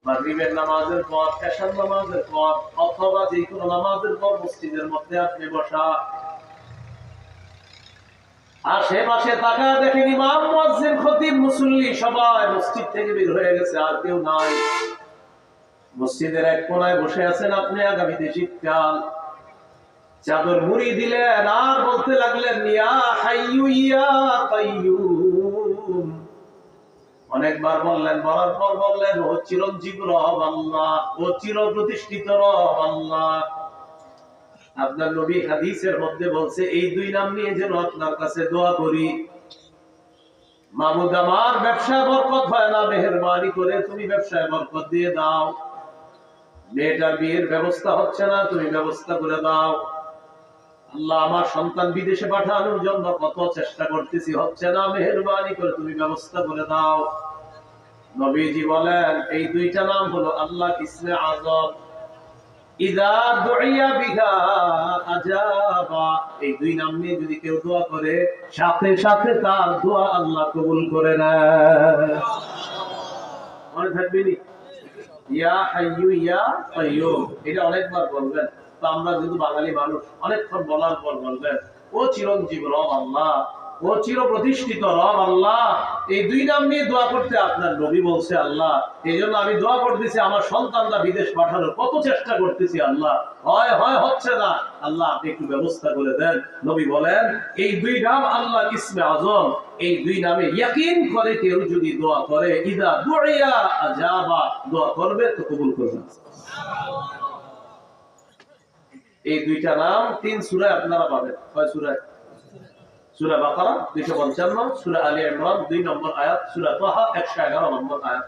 মাগরিবের নামাজের পর, এশার নামাজের পর, অথবা যে কোনো নামাজের পর মসজিদের মধ্যে আপনি বসা, আশেপাশে তাকায় দেখেন ইমাম, মুয়াজ্জিন, খতিব, মুসল্লি সবাই মসজিদ থেকে বের হয়ে গেছে, আর কেউ নাই। মসজিদের এক কোনায় বসে আছেন আপনি। আগামীতে শীতকাল, চাদর মুড়ি দিলেন আর বলতে লাগলেন ইয়া হাইয়ু ইয়া কাইয়ুম। অনেকবার বললেন, বলার পর বললেন ও চিরঞ্জীব রব আল্লাহ, ও চির প্রতিষ্ঠিত রব আল্লাহ। আপনার নবী হাদিসের মধ্যে বলছে এই দুই নাম নিয়ে যেন আপনার কাছে দোয়া করি। মাহমুদ, আমার ব্যবসায় বরকত হয় না, মেহেরবানি করে তুমি ব্যবসায় বরকত দিয়ে দাও। মেয়েটার বিয়ের ব্যবস্থা হচ্ছে না, তুমি ব্যবস্থা করে দাও। আল্লাহ, আমার সন্তান বিদেশে পাঠানোর জন্য কত চেষ্টা করতেছি, হচ্ছে না, মেহেরবানি করে তুমি ব্যবস্থা করে দাও। নবীজি বলেন এই দুইটা নাম হলো আল্লাহ ইসমে আযম। ইযা দুইয়া বিহা আজাবা। এই দুই নাম নিয়ে যদি কেউ দোয়া করে, সাথে সাথে তার দোয়া আল্লাহ কবুল করে নেয়। মনে থাকবে নি? ইয়া হাইয়ু ইয়া কাইয়ুম, এটা অনেকবার বলবেন। তো আমরা যেহেতু বাঙালি মানুষ, অনেকক্ষণ বলার পর বলবেন ও চিরঞ্জীব রব আল্লাহ, ও চির প্রতিষ্ঠিত রব আল্লাহ। এই দুই নাম নিয়ে দোয়া করতে আপনার নবী বলছে আল্লাহ, এই জন্য আমি দোয়া করতেছি, আমার সন্তানরা বিদেশ পাঠানোর কত চেষ্টা করতেছি আল্লাহ, হয় হয় হচ্ছে না, আল্লাহ আপনি একটু ব্যবস্থা করে দেন। নবী বলেন এই দুই নাম আল্লাহ ইসমে আযম, এই দুই নামে ইয়াকিন করে কেউ যদি দোয়া করে, ইদা দুইয়া আজাবা, দোয়া করবে তো কবুল করবে। এই দুইটা নাম 3 সূরায় আপনারা পাবেন। কয় সূরায়? সূরা বাকারা 255, সূরা আলী ইমরান 2 নম্বর আয়াত, সূরা তাহা 111 নম্বর আয়াত।